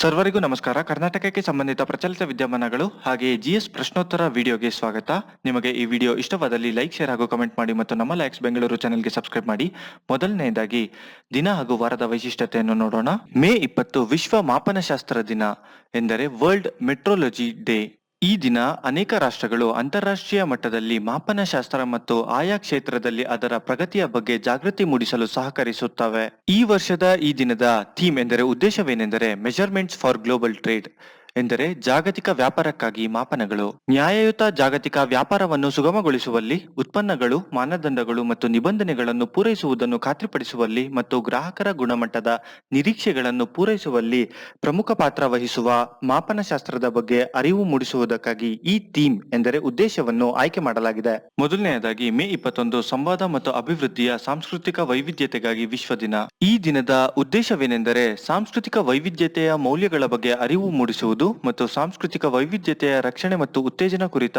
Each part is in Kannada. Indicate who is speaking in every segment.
Speaker 1: ಸರ್ವರಿಗೂ ನಮಸ್ಕಾರ. ಕರ್ನಾಟಕಕ್ಕೆ ಸಂಬಂಧಿತ ಪ್ರಚಲಿತ ವಿದ್ಯಮಾನಗಳು ಹಾಗೆಯೇ ಜಿಎಸ್ ಪ್ರಶ್ನೋತ್ತರ ವಿಡಿಯೋಗೆ ಸ್ವಾಗತ. ನಿಮಗೆ ಈ ವಿಡಿಯೋ ಇಷ್ಟವಾದಲ್ಲಿ ಲೈಕ್, ಶೇರ್ ಹಾಗೂ ಕಮೆಂಟ್ ಮಾಡಿ ಮತ್ತು ನಮ್ಮ ಲೈಕ್ಸ್ ಬೆಂಗಳೂರು ಚಾನೆಲ್ಗೆ ಸಬ್ಸ್ಕ್ರೈಬ್ ಮಾಡಿ. ಮೊದಲನೆಯದಾಗಿ ದಿನ ಹಾಗೂ ವಾರದ ವೈಶಿಷ್ಟ್ಯತೆಯನ್ನು ನೋಡೋಣ. ಮೇ 20 ವಿಶ್ವ ಮಾಪನಶಾಸ್ತ್ರ ದಿನ ಎಂದರೆ ವರ್ಲ್ಡ್ ಮೆಟ್ರೋಲಜಿ ಡೇ. ಈ ದಿನ ಅನೇಕ ರಾಷ್ಟ್ರಗಳು ಅಂತಾರಾಷ್ಟ್ರೀಯ ಮಟ್ಟದಲ್ಲಿ ಮಾಪನಶಾಸ್ತ್ರ ಮತ್ತು ಆಯಾ ಕ್ಷೇತ್ರದಲ್ಲಿ ಅದರ ಪ್ರಗತಿಯ ಬಗ್ಗೆ ಜಾಗೃತಿ ಮೂಡಿಸಲು ಸಹಕರಿಸುತ್ತವೆ. ಈ ವರ್ಷದ ಈ ದಿನದ ಥೀಮ್ ಎಂದರೆ ಉದ್ದೇಶವೇನೆಂದರೆ ಮೆಜರ್ಮೆಂಟ್ಸ್ ಫಾರ್ ಗ್ಲೋಬಲ್ ಟ್ರೇಡ್ ಎಂದರೆ ಜಾಗತಿಕ ವ್ಯಾಪಾರಕ್ಕಾಗಿ ಮಾಪನಗಳು. ನ್ಯಾಯಯುತ ಜಾಗತಿಕ ವ್ಯಾಪಾರವನ್ನು ಸುಗಮಗೊಳಿಸುವಲ್ಲಿ, ಉತ್ಪನ್ನಗಳು, ಮಾನದಂಡಗಳು ಮತ್ತು ನಿಬಂಧನೆಗಳನ್ನು ಪೂರೈಸುವುದನ್ನು ಖಾತ್ರಿಪಡಿಸುವಲ್ಲಿ ಮತ್ತು ಗ್ರಾಹಕರ ಗುಣಮಟ್ಟದ ನಿರೀಕ್ಷೆಗಳನ್ನು ಪೂರೈಸುವಲ್ಲಿ ಪ್ರಮುಖ ಪಾತ್ರ ವಹಿಸುವ ಮಾಪನಶಾಸ್ತ್ರದ ಬಗ್ಗೆ ಅರಿವು ಮೂಡಿಸುವುದಕ್ಕಾಗಿ ಈ ಥೀಮ್ ಎಂದರೆ ಉದ್ದೇಶವನ್ನು ಆಯ್ಕೆ ಮಾಡಲಾಗಿದೆ. ಮೊದಲನೆಯದಾಗಿ ಮೇ 21 ಸಂವಾದ ಮತ್ತು ಅಭಿವೃದ್ಧಿಯ ಸಾಂಸ್ಕೃತಿಕ ವೈವಿಧ್ಯತೆಗಾಗಿ ವಿಶ್ವ ದಿನ. ಈ ದಿನದ ಉದ್ದೇಶವೇನೆಂದರೆ ಸಾಂಸ್ಕೃತಿಕ ವೈವಿಧ್ಯತೆಯ ಮೌಲ್ಯಗಳ ಬಗ್ಗೆ ಅರಿವು ಮೂಡಿಸುವುದು ಮತ್ತು ಸಾಂಸ್ಕೃತಿಕ ವೈವಿಧ್ಯತೆಯ ರಕ್ಷಣೆ ಮತ್ತು ಉತ್ತೇಜನ ಕುರಿತ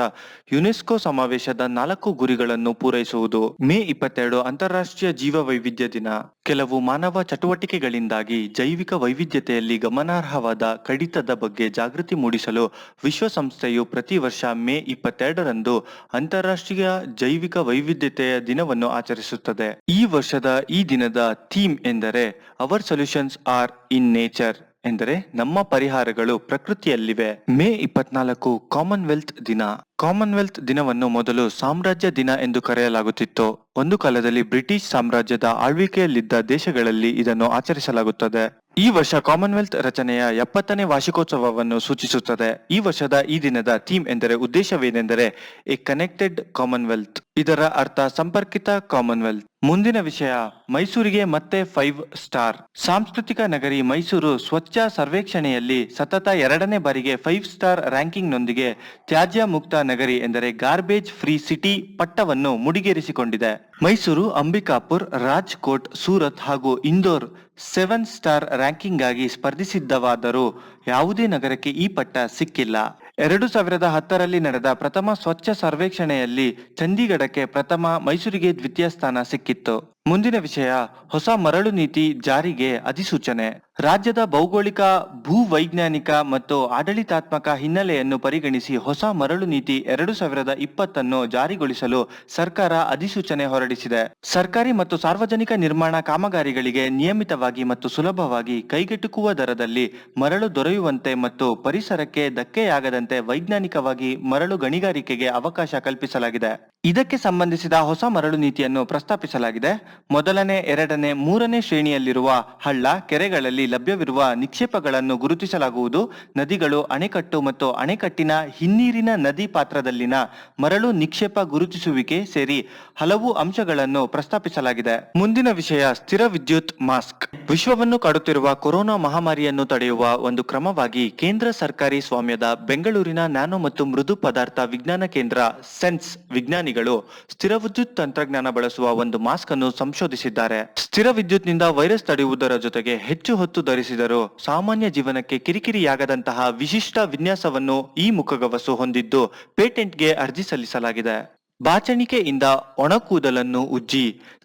Speaker 1: ಯುನೆಸ್ಕೋ ಸಮಾವೇಶದ 4 ಗುರಿಗಳನ್ನು ಪೂರೈಸುವುದು. ಮೇ 22 ಅಂತಾರಾಷ್ಟ್ರೀಯ ಜೀವ ವೈವಿಧ್ಯ ದಿನ. ಕೆಲವು ಮಾನವ ಚಟುವಟಿಕೆಗಳಿಂದಾಗಿ ಜೈವಿಕ ವೈವಿಧ್ಯತೆಯಲ್ಲಿ ಗಮನಾರ್ಹವಾದ ಕಡಿತದ ಬಗ್ಗೆ ಜಾಗೃತಿ ಮೂಡಿಸಲು ವಿಶ್ವಸಂಸ್ಥೆಯು ಪ್ರತಿ ವರ್ಷ ಮೇ 22ರಂದು ಅಂತಾರಾಷ್ಟ್ರೀಯ ಜೈವಿಕ ವೈವಿಧ್ಯತೆಯ ದಿನವನ್ನು ಆಚರಿಸುತ್ತದೆ. ಈ ವರ್ಷದ ಈ ದಿನದ ಥೀಮ್ ಎಂದರೆ our solutions are in nature ಎಂದರೆ ನಮ್ಮ ಪರಿಹಾರಗಳು ಪ್ರಕೃತಿಯಲ್ಲಿವೆ. ಮೇ 24 ಕಾಮನ್ವೆಲ್ತ್ ದಿನ. ಕಾಮನ್ವೆಲ್ತ್ ದಿನವನ್ನು ಮೊದಲು ಸಾಮ್ರಾಜ್ಯ ದಿನ ಎಂದು ಕರೆಯಲಾಗುತ್ತಿತ್ತು. ಒಂದು ಕಾಲದಲ್ಲಿ ಬ್ರಿಟಿಷ್ ಸಾಮ್ರಾಜ್ಯದ ಆಳ್ವಿಕೆಯಲ್ಲಿದ್ದ ದೇಶಗಳಲ್ಲಿ ಇದನ್ನು ಆಚರಿಸಲಾಗುತ್ತದೆ. ಈ ವರ್ಷ ಕಾಮನ್ವೆಲ್ತ್ ರಚನೆಯ 70ನೇ ವಾರ್ಷಿಕೋತ್ಸವವನ್ನು ಸೂಚಿಸುತ್ತದೆ. ಈ ವರ್ಷದ ಈ ದಿನದ ಥೀಮ್ ಎಂದರೆ ಉದ್ದೇಶವೇನೆಂದರೆ ಎ ಕನೆಕ್ಟೆಡ್ ಕಾಮನ್ವೆಲ್ತ್. ಇದರ ಅರ್ಥ ಸಂಪರ್ಕಿತ ಕಾಮನ್ವೆಲ್ತ್. ಮುಂದಿನ ವಿಷಯ ಮೈಸೂರಿಗೆ ಮತ್ತೆ 5 ಸ್ಟಾರ್. ಸಾಂಸ್ಕೃತಿಕ ನಗರಿ ಮೈಸೂರು ಸ್ವಚ್ಛ ಸರ್ವೇಕ್ಷಣೆಯಲ್ಲಿ ಸತತ 2ನೇ ಬಾರಿಗೆ 5 ಸ್ಟಾರ್ ರ್ಯಾಂಕಿಂಗ್ ನೊಂದಿಗೆ ತ್ಯಾಜ್ಯ ಮುಕ್ತ ನಗರಿ ಎಂದರೆ ಗಾರ್ಬೇಜ್ ಫ್ರೀ ಸಿಟಿ ಪಟ್ಟವನ್ನು ಮುಡಿಗೇರಿಸಿಕೊಂಡಿದೆ. ಮೈಸೂರು, ಅಂಬಿಕಾಪುರ್, ರಾಜ್ಕೋಟ್, ಸೂರತ್ ಹಾಗೂ ಇಂದೋರ್ 7 ಸ್ಟಾರ್ ರ್ಯಾಂಕಿಂಗ್ ಗಾಗಿ ಸ್ಪರ್ಧಿಸಿದ್ದವಾದರೂ ಯಾವುದೇ ನಗರಕ್ಕೆ ಈ ಪಟ್ಟ ಸಿಕ್ಕಿಲ್ಲ. 2010ರಲ್ಲಿ ನಡೆದ ಪ್ರಥಮ ಸ್ವಚ್ಛ ಸರ್ವೇಕ್ಷಣೆಯಲ್ಲಿ ಚಂಡೀಗಢಕ್ಕೆ ಪ್ರಥಮ, ಮೈಸೂರಿಗೆ ದ್ವಿತೀಯ ಸ್ಥಾನ ಸಿಕ್ಕಿತ್ತು. ಮುಂದಿನ ವಿಷಯ ಹೊಸ ಮರಳು ನೀತಿ ಜಾರಿಗೆ ಅಧಿಸೂಚನೆ. ರಾಜ್ಯದ ಭೌಗೋಳಿಕ, ಭೂವೈಜ್ಞಾನಿಕ ಮತ್ತು ಆಡಳಿತಾತ್ಮಕ ಹಿನ್ನೆಲೆಯನ್ನು ಪರಿಗಣಿಸಿ ಹೊಸ ಮರಳು ನೀತಿ 2020 ಜಾರಿಗೊಳಿಸಲು ಸರ್ಕಾರ ಅಧಿಸೂಚನೆ ಹೊರಡಿಸಿದೆ. ಸರ್ಕಾರಿ ಮತ್ತು ಸಾರ್ವಜನಿಕ ನಿರ್ಮಾಣ ಕಾಮಗಾರಿಗಳಿಗೆ ನಿಯಮಿತವಾಗಿ ಮತ್ತು ಸುಲಭವಾಗಿ ಕೈಗೆಟುಕುವ ದರದಲ್ಲಿ ಮರಳು ದೊರೆಯುವಂತೆ ಮತ್ತು ಪರಿಸರಕ್ಕೆ ಧಕ್ಕೆಯಾಗದಂತೆ ವೈಜ್ಞಾನಿಕವಾಗಿ ಮರಳು ಗಣಿಗಾರಿಕೆಗೆ ಅವಕಾಶ ಕಲ್ಪಿಸಲಾಗಿದೆ. ಇದಕ್ಕೆ ಸಂಬಂಧಿಸಿದ ಹೊಸ ಮರಳು ನೀತಿಯನ್ನು ಪ್ರಸ್ತಾಪಿಸಲಾಗಿದೆ. ಮೊದಲನೇ, 2ನೇ, 3ನೇ ಶ್ರೇಣಿಯಲ್ಲಿರುವ ಹಳ್ಳ, ಕೆರೆಗಳಲ್ಲಿ ಲಭ್ಯವಿರುವ ನಿಕ್ಷೇಪಗಳನ್ನು ಗುರುತಿಸಲಾಗುವುದು. ನದಿಗಳು, ಅಣೆಕಟ್ಟು ಮತ್ತು ಅಣೆಕಟ್ಟಿನ ಹಿನ್ನೀರಿನ ನದಿ ಪಾತ್ರದಲ್ಲಿನ ಮರಳು ನಿಕ್ಷೇಪ ಗುರುತಿಸುವಿಕೆ ಸೇರಿ ಹಲವು ಅಂಶಗಳನ್ನು ಪ್ರಸ್ತಾಪಿಸಲಾಗಿದೆ. ಮುಂದಿನ ವಿಷಯ ಸ್ಥಿರ ವಿದ್ಯುತ್ ಮಾಸ್ಕ್. ವಿಶ್ವವನ್ನು ಕಾಡುತ್ತಿರುವ ಕೊರೋನಾ ಮಹಾಮಾರಿಯನ್ನು ತಡೆಯುವ ಒಂದು ಕ್ರಮವಾಗಿ ಕೇಂದ್ರ ಸರ್ಕಾರಿ ಸ್ವಾಮ್ಯದ ಬೆಂಗಳೂರಿನ ನ್ಯಾನೋ ಮತ್ತು ಮೃದು ಪದಾರ್ಥ ವಿಜ್ಞಾನ ಕೇಂದ್ರ ಸೆನ್ಸ್ ವಿಜ್ಞಾನಿಗಳು ಸ್ಥಿರ ವಿದ್ಯುತ್ ತಂತ್ರಜ್ಞಾನ ಬಳಸುವ ಒಂದು ಮಾಸ್ಕ್ ಅನ್ನು ಸಂಶೋಧಿಸಿದ್ದಾರೆ. ಸ್ಥಿರ ವಿದ್ಯುತ್ ನಿಂದ ವೈರಸ್ ತಡೆಯುವುದರ ಜೊತೆಗೆ ಹೆಚ್ಚು ಹೊತ್ತು ಧರಿಸಿದರೂ ಸಾಮಾನ್ಯ ಜೀವನಕ್ಕೆ ಕಿರಿಕಿರಿಯಾಗದಂತಹ ವಿಶಿಷ್ಟ ವಿನ್ಯಾಸವನ್ನು ಈ ಮುಖಗವಸು ಹೊಂದಿದ್ದು ಪೇಟೆಂಟ್ಗೆ ಅರ್ಜಿ ಸಲ್ಲಿಸಲಾಗಿದೆ. ಬಾಚಣಿಕೆಯಿಂದ ಒಣ ಕೂದಲನ್ನು ಉಜ್ಜಿ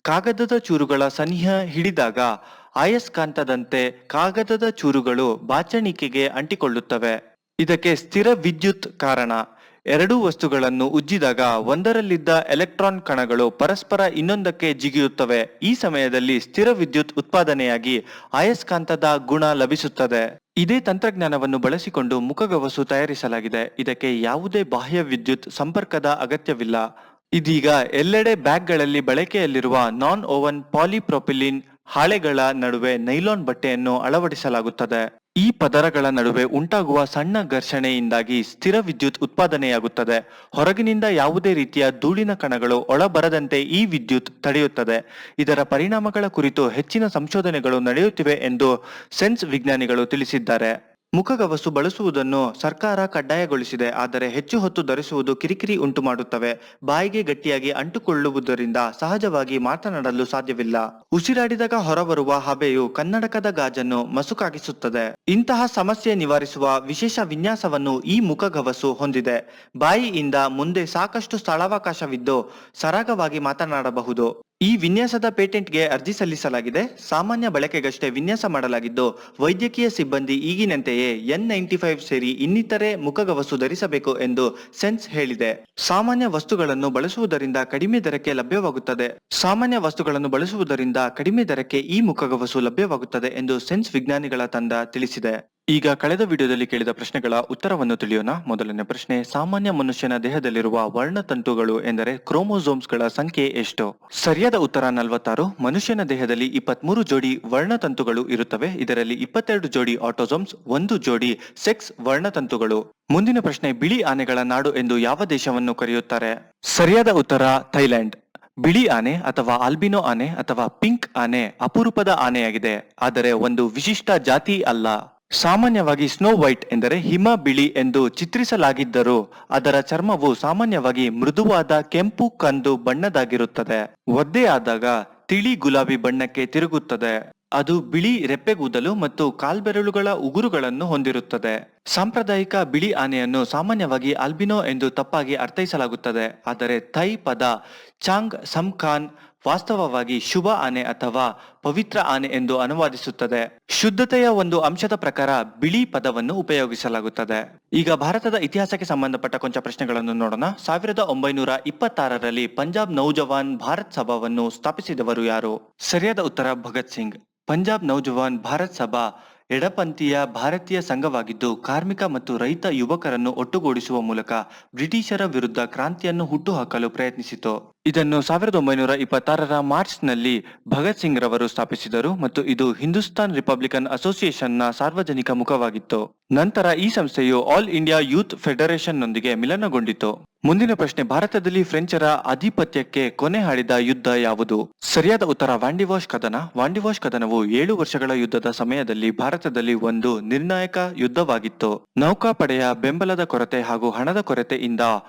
Speaker 1: ಕಾಗದದ ಚೂರುಗಳ ಸನಿಹ ಹಿಡಿದಾಗ ಅಯಸ್ಕಾಂತದಂತೆ ಕಾಗದದ ಚೂರುಗಳು ಬಾಚಣಿಕೆಗೆ ಅಂಟಿಕೊಳ್ಳುತ್ತವೆ. ಇದಕ್ಕೆ ಸ್ಥಿರ ವಿದ್ಯುತ್ ಕಾರಣ. 2 ವಸ್ತುಗಳನ್ನು ಉಜ್ಜಿದಾಗ ಒಂದರಲ್ಲಿದ್ದ ಎಲೆಕ್ಟ್ರಾನ್ ಕಣಗಳು ಪರಸ್ಪರ ಇನ್ನೊಂದಕ್ಕೆ ಜಿಗಿಯುತ್ತವೆ. ಈ ಸಮಯದಲ್ಲಿ ಸ್ಥಿರ ವಿದ್ಯುತ್ ಉತ್ಪಾದನೆಯಾಗಿ ಅಯಸ್ಕಾಂತದ ಗುಣ ಲಭಿಸುತ್ತದೆ. ಇದೇ ತಂತ್ರಜ್ಞಾನವನ್ನು ಬಳಸಿಕೊಂಡು ಮುಖಗವಸು ತಯಾರಿಸಲಾಗಿದೆ. ಇದಕ್ಕೆ ಯಾವುದೇ ಬಾಹ್ಯ ವಿದ್ಯುತ್ ಸಂಪರ್ಕದ ಅಗತ್ಯವಿಲ್ಲ. ಇದೀಗ ಎಲ್ಲೆಡೆ ಬ್ಯಾಗ್ಗಳಲ್ಲಿ ಬಳಕೆಯಲ್ಲಿರುವ ನಾನ್ ಓವನ್ ಪಾಲಿಪ್ರೊಪಿಲಿನ್ ಹಾಳೆಗಳ ನಡುವೆ ನೈಲಾನ್ ಬಟ್ಟೆಯನ್ನು ಅಳವಡಿಸಲಾಗುತ್ತದೆ. ಈ ಪದರಗಳ ನಡುವೆ ಉಂಟಾಗುವ ಸಣ್ಣ ಘರ್ಷಣೆಯಿಂದಾಗಿ ಸ್ಥಿರ ವಿದ್ಯುತ್ ಉತ್ಪಾದನೆಯಾಗುತ್ತದೆ. ಹೊರಗಿನಿಂದ ಯಾವುದೇ ರೀತಿಯ ಧೂಳಿನ ಕಣಗಳು ಒಳಬರದಂತೆ ಈ ವಿದ್ಯುತ್ ತಡೆಯುತ್ತದೆ. ಇದರ ಪರಿಣಾಮಗಳ ಕುರಿತು ಹೆಚ್ಚಿನ ಸಂಶೋಧನೆಗಳು ನಡೆಯುತ್ತಿವೆ ಎಂದು ಸೆನ್ಸ್ ವಿಜ್ಞಾನಿಗಳು ತಿಳಿಸಿದ್ದಾರೆ. ಮುಖಗವಸು ಬಳಸುವುದನ್ನು ಸರ್ಕಾರ ಕಡ್ಡಾಯಗೊಳಿಸಿದೆ. ಆದರೆ ಹೆಚ್ಚು ಹೊತ್ತು ಧರಿಸುವುದು ಕಿರಿಕಿರಿ ಉಂಟು ಮಾಡುತ್ತವೆ. ಬಾಯಿಗೆ ಗಟ್ಟಿಯಾಗಿ ಅಂಟುಕೊಳ್ಳುವುದರಿಂದ ಸಹಜವಾಗಿ ಮಾತನಾಡಲು ಸಾಧ್ಯವಿಲ್ಲ. ಉಸಿರಾಡಿದಾಗ ಹೊರಬರುವ ಹಬೆಯು ಕನ್ನಡಕದ ಗಾಜನ್ನು ಮಸುಕಾಗಿಸುತ್ತದೆ. ಇಂತಹ ಸಮಸ್ಯೆ ನಿವಾರಿಸುವ ವಿಶೇಷ ವಿನ್ಯಾಸವನ್ನು ಈ ಮುಖಗವಸು ಹೊಂದಿದೆ. ಬಾಯಿಯಿಂದ ಮುಂದೆ ಸಾಕಷ್ಟು ಸ್ಥಳಾವಕಾಶವಿದ್ದು ಸರಾಗವಾಗಿ ಮಾತನಾಡಬಹುದು. ಈ ವಿನ್ಯಾಸದ ಪೇಟೆಂಟ್ಗೆ ಅರ್ಜಿ ಸಲ್ಲಿಸಲಾಗಿದೆ. ಸಾಮಾನ್ಯ ಬಳಕೆಗಷ್ಟೇ ವಿನ್ಯಾಸ ಮಾಡಲಾಗಿದ್ದು, ವೈದ್ಯಕೀಯ ಸಿಬ್ಬಂದಿ ಈಗಿನಂತೆಯೇ N95 ಸೇರಿ ಇನ್ನಿತರೆ ಮುಖಗವಸು ಧರಿಸಬೇಕು ಎಂದು ಸೆನ್ಸ್ ಹೇಳಿದೆ. ಸಾಮಾನ್ಯ ವಸ್ತುಗಳನ್ನು ಬಳಸುವುದರಿಂದ ಕಡಿಮೆ ದರಕ್ಕೆ ಲಭ್ಯವಾಗುತ್ತದೆ. ಸಾಮಾನ್ಯ ವಸ್ತುಗಳನ್ನು ಬಳಸುವುದರಿಂದ ಕಡಿಮೆ ದರಕ್ಕೆ ಈ ಮುಖಗವಸು ಲಭ್ಯವಾಗುತ್ತದೆ ಎಂದು ಸೆನ್ಸ್ ವಿಜ್ಞಾನಿಗಳ ತಂಡ ತಿಳಿಸಿದೆ. ಈಗ ಕಳೆದ ವಿಡಿಯೋದಲ್ಲಿ ಕೇಳಿದ ಪ್ರಶ್ನೆಗಳ ಉತ್ತರವನ್ನು ತಿಳಿಯೋಣ. ಮೊದಲನೇ ಪ್ರಶ್ನೆ, ಸಾಮಾನ್ಯ ಮನುಷ್ಯನ ದೇಹದಲ್ಲಿರುವ ವರ್ಣತಂತುಗಳು ಎಂದರೆ ಕ್ರೋಮೋಸೋಮ್ಸ್ಗಳ ಸಂಖ್ಯೆ ಎಷ್ಟು? ಸರಿಯಾದ ಉತ್ತರ 46. ಮನುಷ್ಯನ ದೇಹದಲ್ಲಿ 23 ಜೋಡಿ ವರ್ಣತಂತುಗಳು ಇರುತ್ತವೆ. ಇದರಲ್ಲಿ 22 ಜೋಡಿ ಆಟೋಸೋಮ್ಸ್, 1 ಜೋಡಿ ಸೆಕ್ಸ್ ವರ್ಣತಂತುಗಳು. ಮುಂದಿನ ಪ್ರಶ್ನೆ, ಬಿಳಿ ಆನೆಗಳ ನಾಡು ಎಂದು ಯಾವ ದೇಶವನ್ನು ಕರೆಯುತ್ತಾರೆ? ಸರಿಯಾದ ಉತ್ತರ ಥೈಲ್ಯಾಂಡ್. ಬಿಳಿ ಆನೆ ಅಥವಾ ಆಲ್ಬಿನೋ ಆನೆ ಅಥವಾ ಪಿಂಕ್ ಆನೆ ಅಪರೂಪದ ಆನೆಯಾಗಿದೆ, ಆದರೆ ಒಂದು ವಿಶಿಷ್ಟ ಜಾತಿ ಅಲ್ಲ. ಸಾಮಾನ್ಯವಾಗಿ ಸ್ನೋ ವೈಟ್ ಎಂದರೆ ಹಿಮ ಬಿಳಿ ಎಂದು ಚಿತ್ರಿಸಲಾಗಿದ್ದರೂ ಅದರ ಚರ್ಮವು ಸಾಮಾನ್ಯವಾಗಿ ಮೃದುವಾದ ಕೆಂಪು ಕಂದು ಬಣ್ಣದಾಗಿರುತ್ತದೆ. ಒದ್ದೆಯಾದಾಗ ತಿಳಿ ಗುಲಾಬಿ ಬಣ್ಣಕ್ಕೆ ತಿರುಗುತ್ತದೆ. ಅದು ಬಿಳಿ ರೆಪ್ಪೆಗೂದಲು ಮತ್ತು ಕಾಲ್ಬೆರಳುಗಳ ಉಗುರುಗಳನ್ನು ಹೊಂದಿರುತ್ತದೆ. ಸಾಂಪ್ರದಾಯಿಕ ಬಿಳಿ ಆನೆಯನ್ನು ಸಾಮಾನ್ಯವಾಗಿ ಆಲ್ಬಿನೋ ಎಂದು ತಪ್ಪಾಗಿ ಅರ್ಥೈಸಲಾಗುತ್ತದೆ, ಆದರೆ ಥೈ ಪದ ಚಾಂಗ್ ಸಮ್ಖಾನ್ ವಾಸ್ತವವಾಗಿ ಶುಭ ಆನೆ ಅಥವಾ ಪವಿತ್ರ ಆನೆ ಎಂದು ಅನುವಾದಿಸುತ್ತದೆ. ಶುದ್ಧತೆಯ ಒಂದು ಅಂಶದ ಪ್ರಕಾರ ಬಿಳಿ ಪದವನ್ನು ಉಪಯೋಗಿಸಲಾಗುತ್ತದೆ. ಈಗ ಭಾರತದ ಇತಿಹಾಸಕ್ಕೆ ಸಂಬಂಧಪಟ್ಟ ಕೊಂಚ ಪ್ರಶ್ನೆಗಳನ್ನು ನೋಡೋಣ. 1926ರಲ್ಲಿ ಪಂಜಾಬ್ ನೌಜವಾನ್ ಭಾರತ್ ಸಭಾವನ್ನು ಸ್ಥಾಪಿಸಿದವರು ಯಾರು? ಸರಿಯಾದ ಉತ್ತರ ಭಗತ್ ಸಿಂಗ್. ಪಂಜಾಬ್ ನೌಜವಾನ್ ಭಾರತ್ ಸಭಾ ಎಡಪಂಥೀಯ ಭಾರತೀಯ ಸಂಘವಾಗಿದ್ದು, ಕಾರ್ಮಿಕ ಮತ್ತು ರೈತ ಯುವಕರನ್ನು ಒಟ್ಟುಗೂಡಿಸುವ ಮೂಲಕ ಬ್ರಿಟಿಷರ ವಿರುದ್ಧ ಕ್ರಾಂತಿಯನ್ನು ಹುಟ್ಟುಹಾಕಲು ಪ್ರಯತ್ನಿಸಿತು. ಇದನ್ನು 1926ರ ಮಾರ್ಚ್ನಲ್ಲಿ ಭಗತ್ ಸಿಂಗ್ ರವರು ಸ್ಥಾಪಿಸಿದರು ಮತ್ತು ಇದು ಹಿಂದೂಸ್ತಾನ್ ರಿಪಬ್ಲಿಕನ್ ಅಸೋಸಿಯೇಷನ್ನ ಸಾರ್ವಜನಿಕ ಮುಖವಾಗಿತ್ತು. ನಂತರ ಈ ಸಂಸ್ಥೆಯು ಆಲ್ ಇಂಡಿಯಾ ಯೂತ್ ಫೆಡರೇಷನ್ ನೊಂದಿಗೆ ಮಿಲನಗೊಂಡಿತು. ಮುಂದಿನ ಪ್ರಶ್ನೆ, ಭಾರತದಲ್ಲಿ ಫ್ರೆಂಚರ ಆಧಿಪತ್ಯಕ್ಕೆ ಕೊನೆ ಹಾಡಿದ ಯುದ್ಧ ಯಾವುದು? ಸರಿಯಾದ ಉತ್ತರ ವ್ಯಾಂಡಿವಾಶ್ ಕದನ. ವ್ಯಾಂಡಿವಾಶ್ ಕದನವು 7 ವರ್ಷಗಳ ಯುದ್ಧದ ಸಮಯದಲ್ಲಿ ಭಾರತದಲ್ಲಿ ಒಂದು ನಿರ್ಣಾಯಕ ಯುದ್ಧವಾಗಿತ್ತು. ನೌಕಾಪಡೆಯ ಬೆಂಬಲದ ಕೊರತೆ ಹಾಗೂ ಹಣದ ಕೊರತೆಯಿಂದ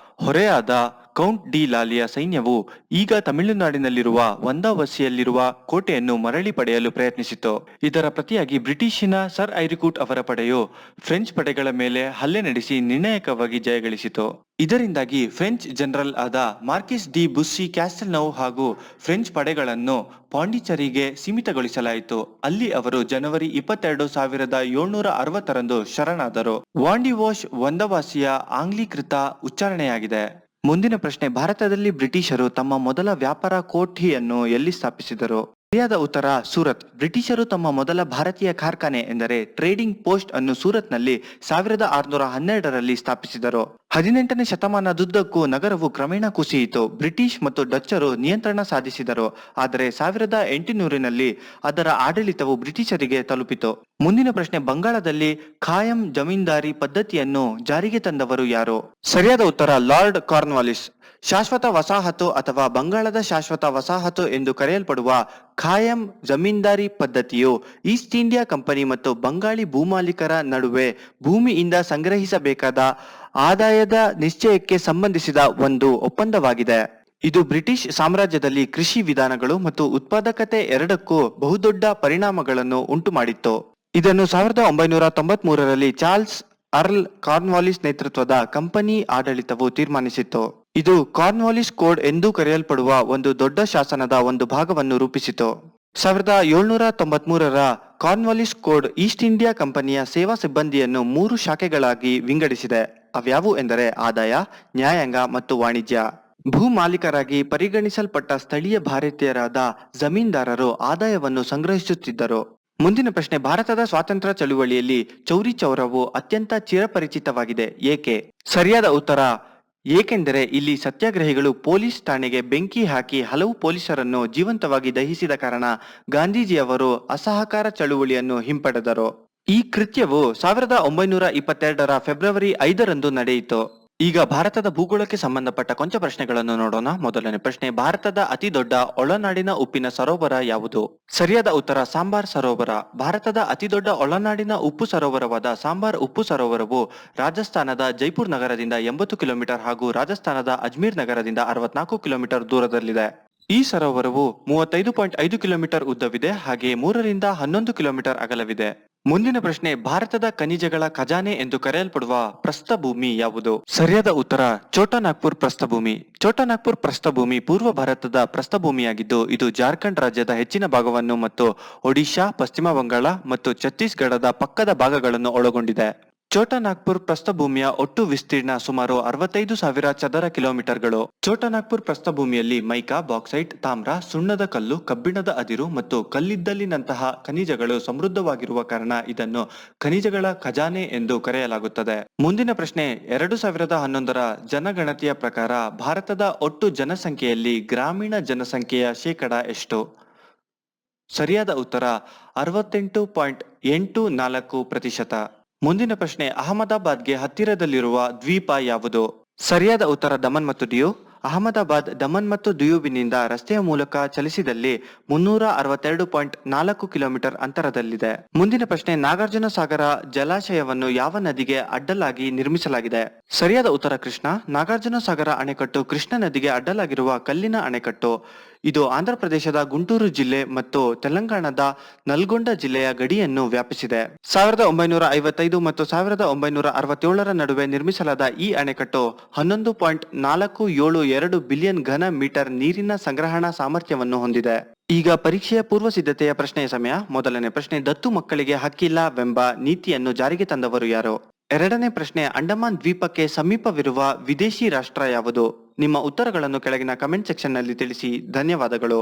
Speaker 1: ಹೊರೆಯಾದ ಕೌಂಟ್ ಡಿ ಲಾಲಿಯ ಸೈನ್ಯವು ಈಗ ತಮಿಳುನಾಡಿನಲ್ಲಿರುವ ವಂದಾವಸಿಯಲ್ಲಿರುವ ಕೋಟೆಯನ್ನು ಮರಳಿ ಪಡೆಯಲು ಪ್ರಯತ್ನಿಸಿತು. ಇದರ ಪ್ರತಿಯಾಗಿ ಬ್ರಿಟಿಷಿನ ಸರ್ ಐರಿಕೂಟ್ ಅವರ ಪಡೆಯು ಫ್ರೆಂಚ್ ಪಡೆಗಳ ಮೇಲೆ ಹಲ್ಲೆ ನಡೆಸಿ ನಿರ್ಣಾಯಕವಾಗಿ ಜಯಗಳಿಸಿತು. ಇದರಿಂದಾಗಿ ಫ್ರೆಂಚ್ ಜನರಲ್ ಆದ ಮಾರ್ಕಿಸ್ ಡಿ ಬುಸ್ಸಿ ಕ್ಯಾಸ್ಟೆಲ್ನೌ ಹಾಗೂ ಫ್ರೆಂಚ್ ಪಡೆಗಳನ್ನು ಪಾಂಡಿಚರಿಗೆ ಸೀಮಿತಗೊಳಿಸಲಾಯಿತು. ಅಲ್ಲಿ ಅವರು ಜನವರಿ 22, 1760ರಂದು ಶರಣಾದರು. ವಾಂಡಿವೋಶ್ ವಂದವಾಸಿಯ ಆಂಗ್ಲೀಕೃತ ಉಚ್ಚಾರಣೆಯಾಗಿದೆ. ಮುಂದಿನ ಪ್ರಶ್ನೆ, ಭಾರತದಲ್ಲಿ ಬ್ರಿಟಿಷರು ತಮ್ಮ ಮೊದಲ ವ್ಯಾಪಾರ ಕೋಠಿಯನ್ನು ಎಲ್ಲಿ ಸ್ಥಾಪಿಸಿದರು? ಸರಿಯಾದ ಉತ್ತರ ಸೂರತ್. ಬ್ರಿಟಿಷರು ತಮ್ಮ ಮೊದಲ ಭಾರತೀಯ ಕಾರ್ಖಾನೆ ಎಂದರೆ ಟ್ರೇಡಿಂಗ್ ಪೋಸ್ಟ್ ಅನ್ನು ಸೂರತ್ನಲ್ಲಿ 1612ರಲ್ಲಿ ಸ್ಥಾಪಿಸಿದರು. 18ನೇ ಶತಮಾನದುದ್ದಕ್ಕೂ ನಗರವು ಕ್ರಮೇಣ ಕುಸಿಯಿತು. ಬ್ರಿಟಿಷ್ ಮತ್ತು ಡಚ್ಚರು ನಿಯಂತ್ರಣ ಸಾಧಿಸಿದರು, ಆದರೆ 1800ರಲ್ಲಿ ಅದರ ಆಡಳಿತವು ಬ್ರಿಟಿಷರಿಗೆ ತಲುಪಿತು. ಮುಂದಿನ ಪ್ರಶ್ನೆ, ಬಂಗಾಳದಲ್ಲಿ ಖಾಯಂ ಜಮೀನ್ದಾರಿ ಪದ್ಧತಿಯನ್ನು ಜಾರಿಗೆ ತಂದವರು ಯಾರು? ಸರಿಯಾದ ಉತ್ತರ ಲಾರ್ಡ್ ಕಾರ್ನ್ವಾಲಿಸ್. ಶಾಶ್ವತ ವಸಾಹತು ಅಥವಾ ಬಂಗಾಳದ ಶಾಶ್ವತ ವಸಾಹತು ಎಂದು ಕರೆಯಲ್ಪಡುವ ಖಾಯಂ ಜಮೀನ್ದಾರಿ ಪದ್ಧತಿಯು ಈಸ್ಟ್ ಇಂಡಿಯಾ ಕಂಪನಿ ಮತ್ತು ಬಂಗಾಳಿ ಭೂಮಾಲೀಕರ ನಡುವೆ ಭೂಮಿಯಿಂದ ಸಂಗ್ರಹಿಸಬೇಕಾದ ಆದಾಯದ ನಿಶ್ಚಯಕ್ಕೆ ಸಂಬಂಧಿಸಿದ ಒಂದು ಒಪ್ಪಂದವಾಗಿದೆ. ಇದು ಬ್ರಿಟಿಷ್ ಸಾಮ್ರಾಜ್ಯದಲ್ಲಿ ಕೃಷಿ ವಿಧಾನಗಳು ಮತ್ತು ಉತ್ಪಾದಕತೆ ಎರಡಕ್ಕೂ ಬಹುದೊಡ್ಡ ಪರಿಣಾಮಗಳನ್ನು ಉಂಟುಮಾಡಿತ್ತು. ಇದನ್ನು 1993ರಲ್ಲಿ ಚಾರ್ಲ್ಸ್ ಅರ್ಲ್ ಕಾರ್ನ್ವಾಲಿಸ್ ನೇತೃತ್ವದ ಕಂಪನಿ ಆಡಳಿತವು ತೀರ್ಮಾನಿಸಿತು. ಇದು ಕಾರ್ನ್ವಾಲಿಸ್ ಕೋಡ್ ಎಂದು ಕರೆಯಲ್ಪಡುವ ಒಂದು ದೊಡ್ಡ ಶಾಸನದ ಒಂದು ಭಾಗವನ್ನು ರೂಪಿಸಿತು. 1793ರ ಕಾರ್ನ್ವಾಲಿಸ್ ಕೋಡ್ ಈಸ್ಟ್ ಇಂಡಿಯಾ ಕಂಪನಿಯ ಸೇವಾ ಸಿಬ್ಬಂದಿಯನ್ನು 3 ಶಾಖೆಗಳಾಗಿ ವಿಂಗಡಿಸಿದೆ. ಅವ್ಯಾವು ಎಂದರೆ ಆದಾಯ, ನ್ಯಾಯಾಂಗ ಮತ್ತು ವಾಣಿಜ್ಯ. ಭೂ ಮಾಲೀಕರಾಗಿ ಪರಿಗಣಿಸಲ್ಪಟ್ಟ ಸ್ಥಳೀಯ ಭಾರತೀಯರಾದ ಜಮೀನ್ದಾರರು ಆದಾಯವನ್ನು ಸಂಗ್ರಹಿಸುತ್ತಿದ್ದರು. ಮುಂದಿನ ಪ್ರಶ್ನೆ, ಭಾರತದ ಸ್ವಾತಂತ್ರ್ಯ ಚಳುವಳಿಯಲ್ಲಿ ಚೌರಿ ಚೌರವು ಅತ್ಯಂತ ಚಿರಪರಿಚಿತವಾಗಿದೆ, ಏಕೆ? ಸರಿಯಾದ ಉತ್ತರ ಏಕೆಂದರೆ ಇಲ್ಲಿ ಸತ್ಯಾಗ್ರಹಿಗಳು ಪೊಲೀಸ್ ಠಾಣೆಗೆ ಬೆಂಕಿ ಹಾಕಿ ಹಲವು ಪೊಲೀಸರನ್ನು ಜೀವಂತವಾಗಿ ದಹಿಸಿದ ಕಾರಣ ಗಾಂಧೀಜಿಯವರು ಅಸಹಕಾರ ಚಳುವಳಿಯನ್ನು ಹಿಂಪಡೆದರು. ಈ ಕೃತ್ಯವು 1922ರ ಫೆಬ್ರವರಿ 5ರಂದು ನಡೆಯಿತು. ಈಗ ಭಾರತದ ಭೂಗೋಳಕ್ಕೆ ಸಂಬಂಧಪಟ್ಟ ಕೊಂಚ ಪ್ರಶ್ನೆಗಳನ್ನು ನೋಡೋಣ. ಮೊದಲನೇ ಪ್ರಶ್ನೆ, ಭಾರತದ ಅತಿ ದೊಡ್ಡ ಒಳನಾಡಿನ ಉಪ್ಪಿನ ಸರೋವರ ಯಾವುದು? ಸರಿಯಾದ ಉತ್ತರ ಸಾಂಬಾರ್ ಸರೋವರ. ಭಾರತದ ಅತಿ ದೊಡ್ಡ ಒಳನಾಡಿನ ಉಪ್ಪು ಸರೋವರವಾದ ಸಾಂಬಾರ್ ಉಪ್ಪು ಸರೋವರವು ರಾಜಸ್ಥಾನದ ಜೈಪುರ್ ನಗರದಿಂದ 80 ಕಿಲೋಮೀಟರ್ ಹಾಗೂ ರಾಜಸ್ಥಾನದ ಅಜ್ಮೀರ್ ನಗರದಿಂದ 64 ಕಿಲೋಮೀಟರ್ ದೂರದಲ್ಲಿದೆ. ಈ ಸರೋವರವು 35.5 ಕಿಲೋಮೀಟರ್ ಉದ್ದವಿದೆ, ಹಾಗೆ 3ರಿಂದ 11 ಕಿಲೋಮೀಟರ್ ಅಗಲವಿದೆ. ಮುಂದಿನ ಪ್ರಶ್ನೆ, ಭಾರತದ ಖನಿಜಗಳ ಖಜಾನೆ ಎಂದು ಕರೆಯಲ್ಪಡುವ ಪ್ರಸ್ಥಭೂಮಿ ಯಾವುದು? ಸರಿಯಾದ ಉತ್ತರ ಛೋಟಾ ನಾಗ್ಪುರ್ ಪ್ರಸ್ಥಭೂಮಿ. ಛೋಟಾ ನಾಗ್ಪುರ್ ಪ್ರಸ್ಥಭೂಮಿ ಪೂರ್ವ ಭಾರತದ ಪ್ರಸ್ಥಭೂಮಿಯಾಗಿದ್ದು, ಇದು ಜಾರ್ಖಂಡ್ ರಾಜ್ಯದ ಹೆಚ್ಚಿನ ಭಾಗವನ್ನು ಮತ್ತು ಒಡಿಶಾ, ಪಶ್ಚಿಮ ಬಂಗಾಳ ಮತ್ತು ಛತ್ತೀಸ್ಗಢದ ಪಕ್ಕದ ಭಾಗಗಳನ್ನು ಒಳಗೊಂಡಿದೆ. ಛೋಟಾ ನಾಗ್ಪುರ್ ಪ್ರಸ್ಥಭೂಮಿಯ ಒಟ್ಟು ವಿಸ್ತೀರ್ಣ ಸುಮಾರು 65,000 ಚದರ ಕಿಲೋಮೀಟರ್ಗಳು. ಛೋಟಾ ನಾಗ್ಪುರ್ ಪ್ರಸ್ಥಭೂಮಿಯಲ್ಲಿ ಮೈಕಾ, ಬಾಕ್ಸೈಟ್, ತಾಮ್ರ, ಸುಣ್ಣದ ಕಲ್ಲು, ಕಬ್ಬಿಣದ ಅದಿರು ಮತ್ತು ಕಲ್ಲಿದ್ದಲಿನಂತಹ ಖನಿಜಗಳು ಸಮೃದ್ಧವಾಗಿರುವ ಕಾರಣ ಇದನ್ನು ಖನಿಜಗಳ ಖಜಾನೆ ಎಂದು ಕರೆಯಲಾಗುತ್ತದೆ. ಮುಂದಿನ ಪ್ರಶ್ನೆ, 2011ರ ಜನಗಣತಿಯ ಪ್ರಕಾರ ಭಾರತದ ಒಟ್ಟು ಜನಸಂಖ್ಯೆಯಲ್ಲಿ ಗ್ರಾಮೀಣ ಜನಸಂಖ್ಯೆಯ ಶೇಕಡ ಎಷ್ಟು? ಸರಿಯಾದ ಉತ್ತರ 68.84%. ಮುಂದಿನ ಪ್ರಶ್ನೆ, ಅಹಮದಾಬಾದ್ಗೆ ಹತ್ತಿರದಲ್ಲಿರುವ ದ್ವೀಪ ಯಾವುದು? ಸರಿಯಾದ ಉತ್ತರ ದಮನ್ ಮತ್ತು ದಿಯು. ಅಹಮದಾಬಾದ್ ದಮನ್ ಮತ್ತು ದಿಯುವಿನಿಂದ ರಸ್ತೆಯ ಮೂಲಕ ಚಲಿಸಿದಲ್ಲಿ 362.4 ಕಿಲೋಮೀಟರ್ ಅಂತರದಲ್ಲಿದೆ. ಮುಂದಿನ ಪ್ರಶ್ನೆ, ನಾಗಾರ್ಜುನ ಸಾಗರ ಜಲಾಶಯವನ್ನು ಯಾವ ನದಿಗೆ ಅಡ್ಡಲಾಗಿ ನಿರ್ಮಿಸಲಾಗಿದೆ? ಸರಿಯಾದ ಉತ್ತರ ಕೃಷ್ಣ. ನಾಗಾರ್ಜುನ ಸಾಗರ ಅಣೆಕಟ್ಟು ಕೃಷ್ಣ ನದಿಗೆ ಅಡ್ಡಲಾಗಿರುವ ಕಲ್ಲಿನ ಅಣೆಕಟ್ಟು. ಇದು ಆಂಧ್ರ ಪ್ರದೇಶದ ಗುಂಟೂರು ಜಿಲ್ಲೆ ಮತ್ತು ತೆಲಂಗಾಣದ ನಲ್ಗೊಂಡ ಜಿಲ್ಲೆಯ ಗಡಿಯನ್ನು ವ್ಯಾಪಿಸಿದೆ. 1955 ಮತ್ತು 1967ರ ನಡುವೆ ನಿರ್ಮಿಸಲಾದ ಈ ಅಣೆಕಟ್ಟು 11.472 ಬಿಲಿಯನ್ ಘನ ಮೀಟರ್ ನೀರಿನ ಸಂಗ್ರಹಣಾ ಸಾಮರ್ಥ್ಯವನ್ನು ಹೊಂದಿದೆ. ಈಗ ಪರೀಕ್ಷೆಯ ಪೂರ್ವ ಸಿದ್ಧತೆಯ ಪ್ರಶ್ನೆಯ ಸಮಯ. ಮೊದಲನೇ ಪ್ರಶ್ನೆ, ದತ್ತು ಮಕ್ಕಳಿಗೆ ಹಕ್ಕಿಲ್ಲವೆಂಬ ನೀತಿಯನ್ನು ಜಾರಿಗೆ ತಂದವರು ಯಾರು? ಎರಡನೇ ಪ್ರಶ್ನೆ, ಅಂಡಮಾನ್ ದ್ವೀಪಕ್ಕೆ ಸಮೀಪವಿರುವ ವಿದೇಶಿ ರಾಷ್ಟ್ರ ಯಾವುದು? ನಿಮ್ಮ ಉತ್ತರಗಳನ್ನು ಕೆಳಗಿನ ಕಮೆಂಟ್ ಸೆಕ್ಷನ್ ನಲ್ಲಿ ತಿಳಿಸಿ. ಧನ್ಯವಾದಗಳು.